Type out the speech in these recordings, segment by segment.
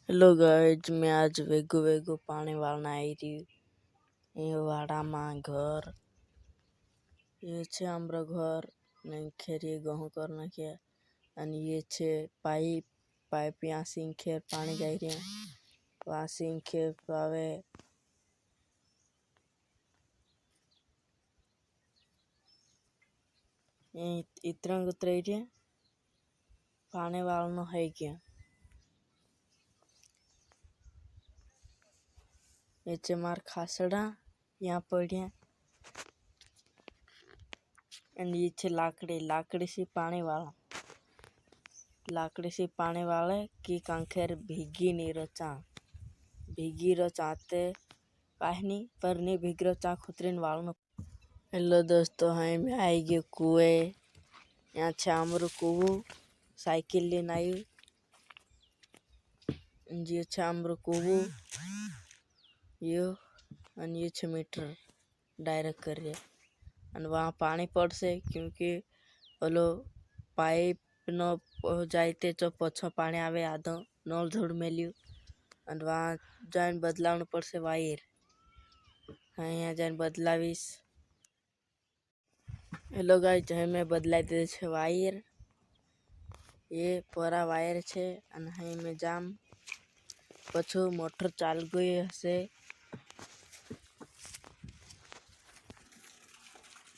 Hello guys, मैं आज वेगो वेगो पानी वालना आई रही। ये वाड़ा में घर ये छे हमरो घर नहीं खेरी गहूं करना के अनि ये छे पाइप पाइप यहाँ सिंखे पानी जाई रही वहाँ सिंखे पावे इतना उतरे रही पानी वालनो है क्या ये छे मार खासड़ा यहाँ पड़िया અને ये छे लाकड़ी से पानी वाले की कंखेर भीगी नहीं रचा भीगी रचाते काहनी पर नहीं भीग रचा खुतरीन वालनो। हेलो दोस्तों, मैं आई गयो कुएं। यहाँ छे हमरो कुओं साइकिल लेने आई ये छे हमरो कुओं यो अनि ये छे मीटर डायरेक्ट कर रहे वहाँ पानी पड़से क्योंकि ओलो पाइप न जाइते जो पछो पानी आवे आधो नल झोड़ मेल्यू और वहाँ जाइन बदलावनु पड़से वायर यहाँ जाइन बदलावीस। हेलो गाइस, मैं बदलाई दे छे वायर ये पूरा वायर छे અને मैं जाम पछो मोटर चाल गई हसे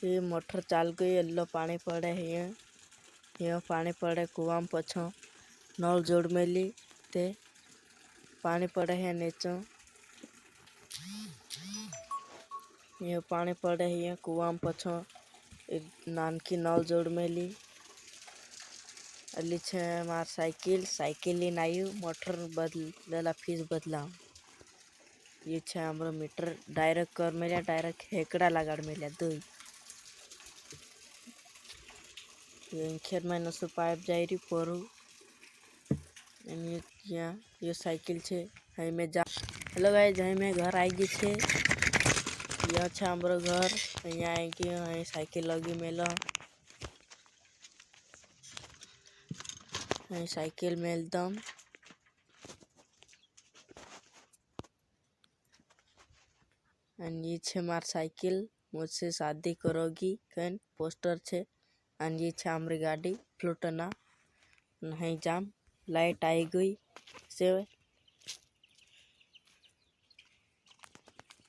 ये मोटर चाल गई एल्लो पानी पड़े ये पानी पड़े कुआं में पछो नल जोड़ मेली ते पानी पड़े है नीचो ये पानी पड़े है कुआं में पछो नानकी नल जोड़ मेली अली छे मार साइकिल लेन आयु मोटर बदला फीस बदला ये छे हमरो मीटर डायरेक्ट कर मेलिया डायरेक्ट हेकड़ा लगाड़ मेलिया दो ये खेत में नसो पाइप जाई रही परू ये साइकिल छे है में जा। हेलो गाइस, मैं घर आई गई छे यह छे हमरो घर यहाँ आई गई साइकिल लगी मेला साइकिल मेल दम ये छे मार साइकिल मुझसे शादी करोगी कन पोस्टर छे ये छे हमरी गाड़ी फ्लूटना नहीं जाम लाइट आई गई से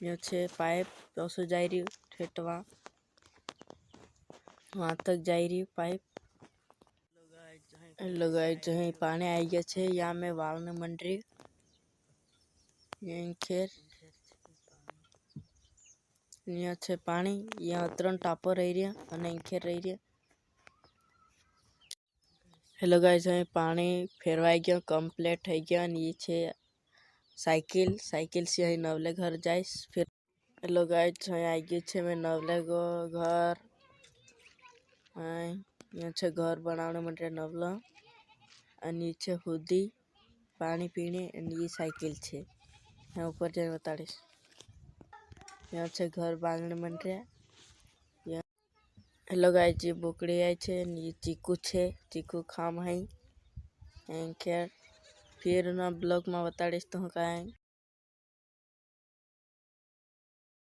ये छे पाइप तो जाई रही ठेटवा वहाँ तक जाई रही पाइप। हेलो गाइस, जहाँ पानी आई गया छे यहाँ में वालने मन रही यहीं खेर यहाँ छे पानी यहाँ उतरन टापर रही रही और खेर रही रही। हेलो गाइस, पानी फेरवाई गया कंप्लीट है गया ये छे साइकिल से ही नवले घर जाइस फिर। हेलो गाइस, आई गई छे मैं नवले गो घर यहाँ छे घर बनाने मन रे नवला नीचे हुदी पानी पीने ये साइकिल छे यहाँ ऊपर जाए बताड़ीस यहाँ छे घर बांधने मन रे। हेलो गाइस, ये बोकड़ी आई छे ये चीकू छे चीकू खाम है फिर ना ब्लॉग में बताड़ीस तो का